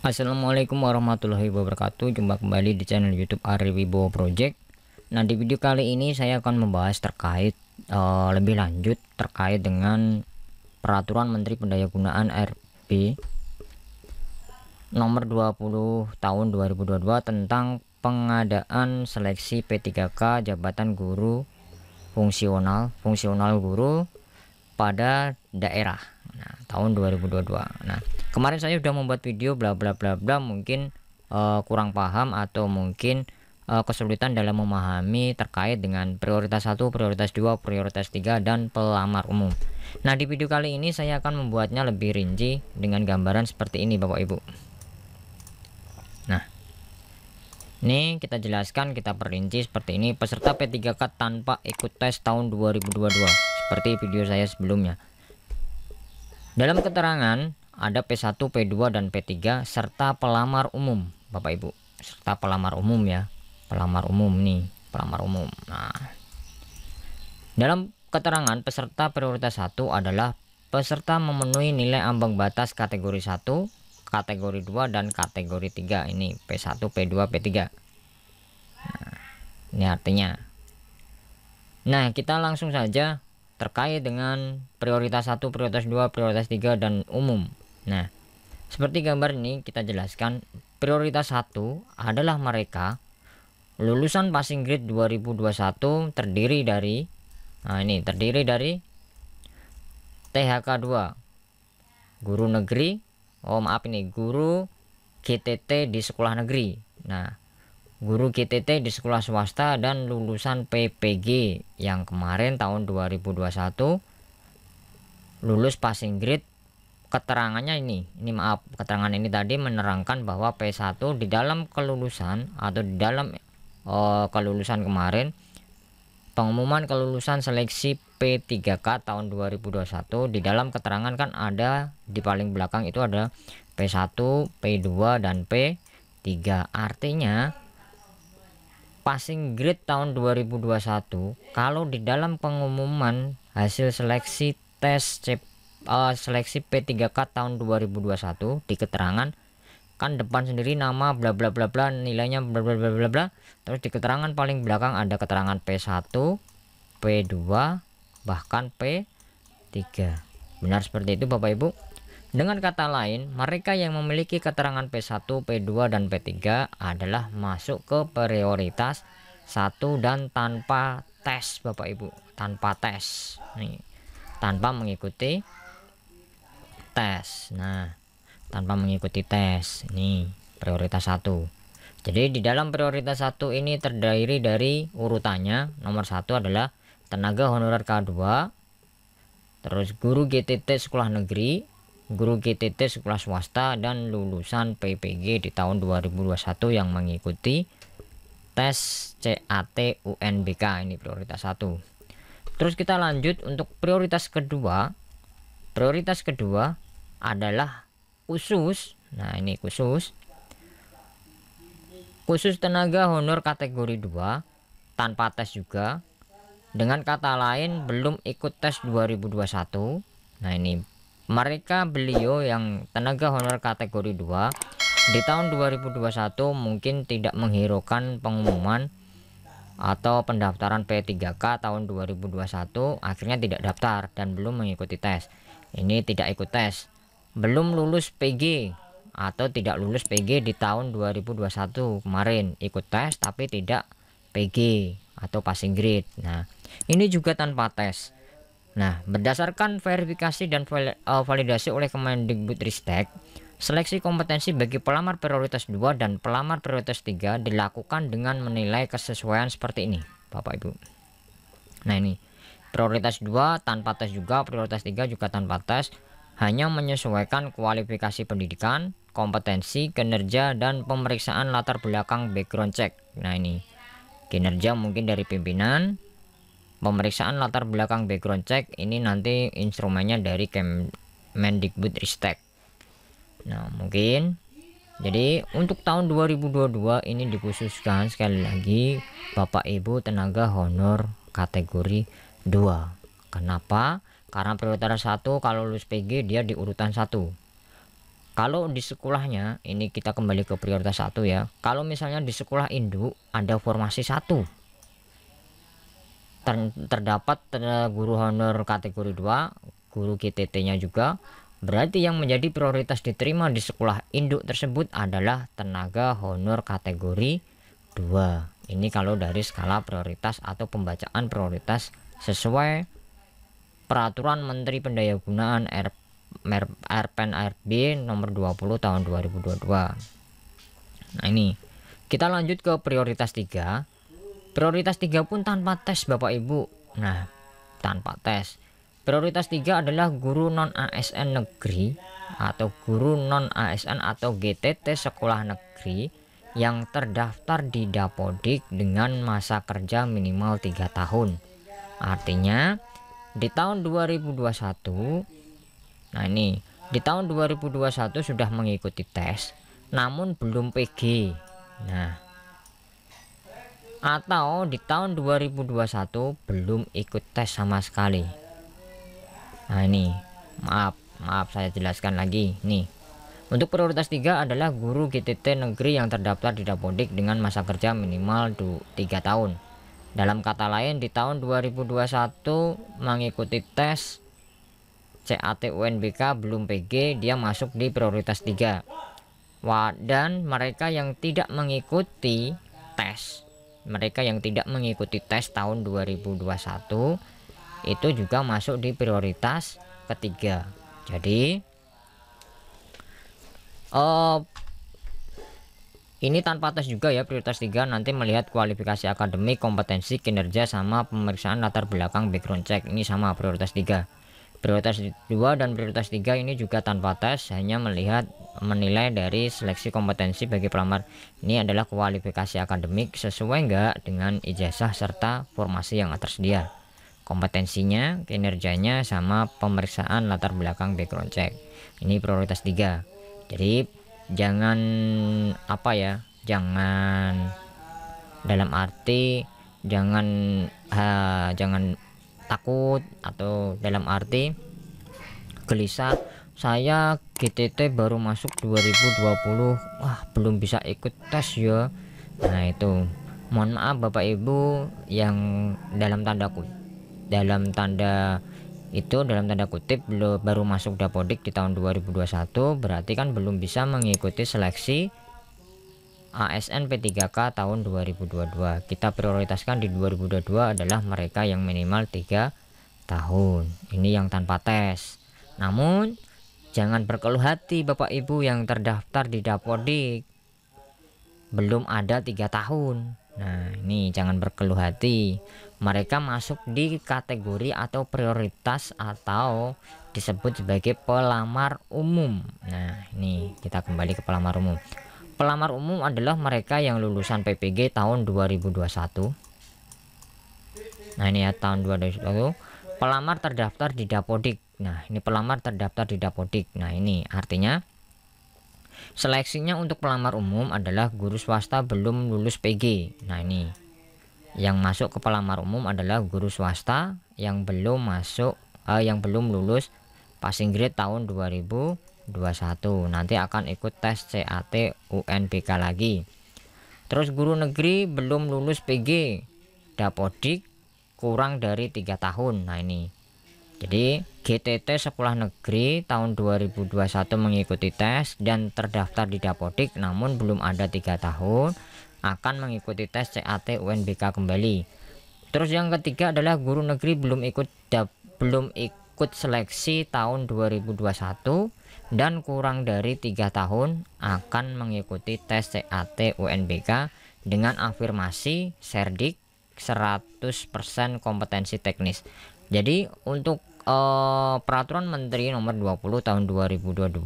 Assalamualaikum warahmatullahi wabarakatuh. Jumpa kembali di channel YouTube Ari Wibowo Project. Nah, di video kali ini saya akan membahas terkait lebih lanjut terkait dengan Peraturan Menteri Pendayagunaan RB nomor 20 tahun 2022 tentang pengadaan seleksi P3K jabatan guru fungsional guru pada daerah. Nah, tahun 2022. Nah, kemarin saya sudah membuat video bla bla bla bla, mungkin kurang paham atau mungkin kesulitan dalam memahami terkait dengan prioritas 1, prioritas 2, prioritas 3 dan pelamar umum. Nah, di video kali ini saya akan membuatnya lebih rinci dengan gambaran seperti ini Bapak Ibu. Nah, ini kita jelaskan, kita perinci seperti ini. Peserta P3K tanpa ikut tes tahun 2022 seperti video saya sebelumnya. Dalam keterangan ada P1, P2 dan P3 serta pelamar umum Bapak Ibu, serta pelamar umum ya, pelamar umum nih, pelamar umum. Nah, dalam keterangan peserta prioritas 1 adalah peserta memenuhi nilai ambang batas kategori 1, kategori 2 dan kategori 3. Ini P1, P2, P3. Nah, ini artinya. Nah, kita langsung saja terkait dengan prioritas 1, prioritas 2, prioritas 3 dan umum. Nah, seperti gambar ini kita jelaskan, prioritas 1 adalah mereka lulusan passing grade 2021 terdiri dari THK 2, guru negeri, guru GTT di sekolah negeri. Nah, guru GTT di sekolah swasta dan lulusan PPG yang kemarin tahun 2021 lulus passing grade. Keterangannya keterangan ini tadi menerangkan bahwa P1 di dalam kelulusan atau di dalam kelulusan kemarin, pengumuman kelulusan seleksi P3K tahun 2021, di dalam keterangan kan ada di paling belakang itu ada P1, P2 dan P3. Artinya passing grade tahun 2021 kalau di dalam pengumuman hasil seleksi tes seleksi P3K tahun 2021 di keterangan kan depan sendiri nama bla bla bla bla, nilainya bla bla bla bla bla, terus di keterangan paling belakang ada keterangan P1, P2 bahkan P3. Benar seperti itu Bapak Ibu. Dengan kata lain, mereka yang memiliki keterangan P1, P2 dan P3 adalah masuk ke prioritas 1 dan tanpa tes Bapak Ibu, tanpa tes. Nih, tanpa mengikuti tes. Nah, tanpa mengikuti tes. Ini prioritas 1. Jadi di dalam prioritas 1 ini terdiri dari urutannya. Nomor 1 adalah tenaga honorer K2, terus guru GTT sekolah negeri, guru GTT sekolah swasta dan lulusan PPG di tahun 2021 yang mengikuti tes CAT UNBK. Ini prioritas 1. Terus kita lanjut untuk prioritas kedua. Prioritas kedua adalah khusus. Nah, ini khusus tenaga honor kategori 2 tanpa tes juga. Dengan kata lain belum ikut tes 2021. Nah, ini beliau yang tenaga honor kategori 2 di tahun 2021 mungkin tidak menghiraukan pengumuman atau pendaftaran P3K tahun 2021, akhirnya tidak daftar dan belum mengikuti tes. Ini tidak ikut tes, belum lulus PG atau tidak lulus PG di tahun 2021 kemarin, ikut tes tapi tidak PG atau passing grade. Nah, ini juga tanpa tes. Nah, berdasarkan verifikasi dan validasi oleh Kemendikbudristek, seleksi kompetensi bagi pelamar prioritas 2 dan pelamar prioritas 3 dilakukan dengan menilai kesesuaian seperti ini Bapak Ibu. Nah, ini prioritas 2 tanpa tes juga, prioritas 3 juga tanpa tes, hanya menyesuaikan kualifikasi pendidikan, kompetensi, kinerja dan pemeriksaan latar belakang background check. Nah, ini kinerja mungkin dari pimpinan, pemeriksaan latar belakang background check ini nanti instrumennya dari Kemendikbudristek. Nah, mungkin jadi untuk tahun 2022 ini dikhususkan sekali lagi Bapak Ibu tenaga honor kategori 2. Kenapa? Karena prioritas 1 kalau lulus PG dia di urutan 1. Kalau di sekolahnya ini kita kembali ke prioritas 1 ya. Kalau misalnya di sekolah induk ada formasi 1, terdapat guru honor kategori 2, guru GTT-nya juga, berarti yang menjadi prioritas diterima di sekolah induk tersebut adalah tenaga honor kategori 2. Ini kalau dari skala prioritas atau pembacaan prioritas sesuai peraturan Menteri Pendayagunaan RPN-RB nomor 20 tahun 2022. Nah, ini kita lanjut ke prioritas 3. Prioritas 3 pun tanpa tes Bapak Ibu. Nah, tanpa tes. Prioritas 3 adalah guru non ASN negeri atau guru non ASN atau GTT sekolah negeri yang terdaftar di Dapodik dengan masa kerja minimal 3 tahun. Artinya di tahun 2021, nah ini di tahun 2021 sudah mengikuti tes namun belum PG. Nah, atau di tahun 2021 belum ikut tes sama sekali. Nah, ini maaf saya jelaskan lagi nih. Untuk prioritas 3 adalah guru GTT negeri yang terdaftar di Dapodik dengan masa kerja minimal 3 tahun. Dalam kata lain, di tahun 2021 mengikuti tes CAT UNBK belum PG, dia masuk di prioritas 3. Dan mereka yang tidak mengikuti tes, tahun 2021 itu juga masuk di prioritas ketiga. Jadi ini tanpa tes juga ya, prioritas 3 nanti melihat kualifikasi akademik, kompetensi, kinerja, sama pemeriksaan latar belakang background check. Ini sama prioritas 3. Prioritas 2 dan prioritas 3 ini juga tanpa tes, hanya menilai dari seleksi kompetensi bagi pelamar. Ini adalah kualifikasi akademik sesuai enggak dengan ijazah serta formasi yang tersedia, kompetensinya, kinerjanya, sama pemeriksaan latar belakang background check. Ini prioritas 3. Jadi jangan jangan dalam arti jangan takut atau dalam arti gelisah, saya GTT baru masuk 2020, belum bisa ikut tes ya. Nah, itu mohon maaf Bapak Ibu yang dalam tanda kutip baru masuk Dapodik di tahun 2021, berarti kan belum bisa mengikuti seleksi ASN P3K tahun 2022. Kita prioritaskan di 2022 adalah mereka yang minimal 3 tahun. Ini yang tanpa tes. Namun jangan berkeluh hati Bapak Ibu yang terdaftar di Dapodik belum ada 3 tahun. Nah, ini jangan berkeluh hati. Mereka masuk di kategori atau prioritas atau disebut sebagai pelamar umum. Nah, ini kita kembali ke pelamar umum. Pelamar umum adalah mereka yang lulusan PPG tahun 2021. Nah, ini ya tahun 2021. Pelamar terdaftar di Dapodik. Nah, ini pelamar terdaftar di Dapodik. Nah, ini artinya seleksinya untuk pelamar umum adalah guru swasta belum lulus PG. Nah, ini yang masuk ke pelamar umum adalah guru swasta yang belum lulus passing grade tahun 2021. Nanti akan ikut tes CAT UNBK lagi. Terus guru negeri belum lulus PG Dapodik kurang dari 3 tahun. Nah, ini jadi GTT sekolah negeri tahun 2021 mengikuti tes dan terdaftar di Dapodik namun belum ada 3 tahun akan mengikuti tes CAT UNBK kembali. Terus yang ketiga adalah guru negeri belum ikut seleksi tahun 2021 dan kurang dari 3 tahun akan mengikuti tes CAT UNBK dengan afirmasi Serdik 100% kompetensi teknis. Jadi untuk peraturan Menteri nomor 20 tahun 2022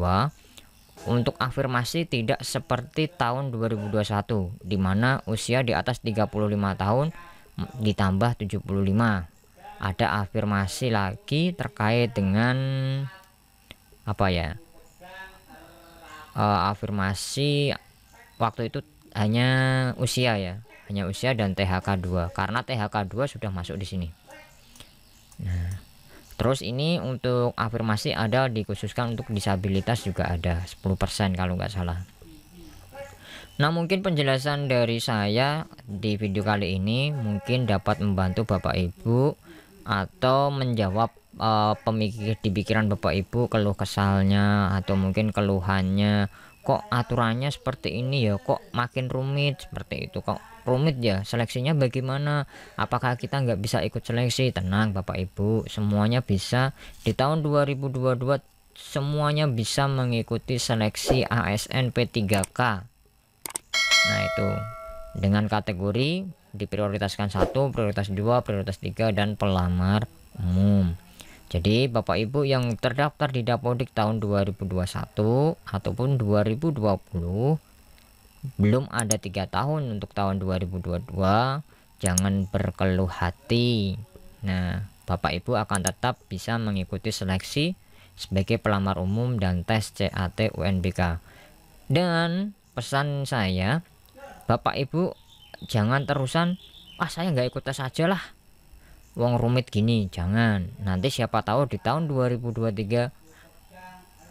untuk afirmasi tidak seperti tahun 2021 di mana usia di atas 35 tahun ditambah 75. Ada afirmasi lagi terkait dengan afirmasi waktu itu hanya usia dan THK 2 karena THK 2 sudah masuk di sini. Nah, Terus ini untuk afirmasi ada dikhususkan untuk disabilitas juga ada 10% kalau nggak salah. Nah, mungkin penjelasan dari saya di video kali ini mungkin dapat membantu Bapak Ibu atau menjawab di pikiran Bapak Ibu keluh kesalnya atau mungkin keluhannya, kok aturannya seperti ini ya, kok makin rumit seperti itu, kok rumit ya seleksinya bagaimana, apakah kita nggak bisa ikut seleksi? Tenang Bapak Ibu, semuanya bisa. Di tahun 2022 semuanya bisa mengikuti seleksi ASN P3K. Nah, itu dengan kategori diprioritaskan 1, prioritas 2, prioritas 3, dan pelamar umum. Jadi Bapak Ibu yang terdaftar di Dapodik tahun 2021 ataupun 2020 belum ada 3 tahun untuk tahun 2022, jangan berkeluh hati. Nah, Bapak Ibu akan tetap bisa mengikuti seleksi sebagai pelamar umum dan tes CAT UNBK. Dan pesan saya, Bapak Ibu jangan terusan saya nggak ikut tes aja lah, wong rumit gini. Jangan, nanti siapa tahu di tahun 2023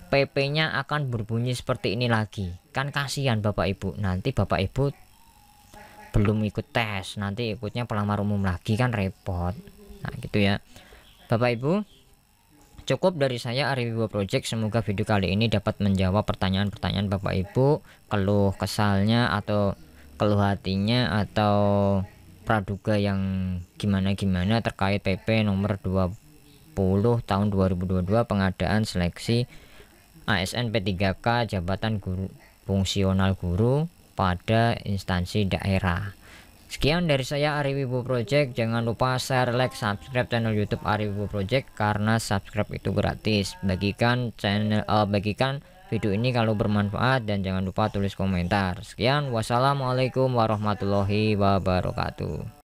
PP-nya akan berbunyi seperti ini lagi, kan kasihan Bapak Ibu. Nanti Bapak Ibu belum ikut tes, nanti ikutnya pelamar umum lagi, kan repot. Nah gitu ya Bapak Ibu. Cukup dari saya Ari Wibowo Project. Semoga video kali ini dapat menjawab pertanyaan-pertanyaan Bapak Ibu, keluh kesalnya atau keluh hatinya atau praduga yang gimana-gimana terkait PP nomor 20 tahun 2022 pengadaan seleksi ASN P3K jabatan guru fungsional guru pada instansi daerah. Sekian dari saya Ari Wibowo Project. Jangan lupa share, like, subscribe channel YouTube Ari Wibowo Project karena subscribe itu gratis. Bagikan video ini kalau bermanfaat dan jangan lupa tulis komentar. Sekian, wassalamualaikum warahmatullahi wabarakatuh.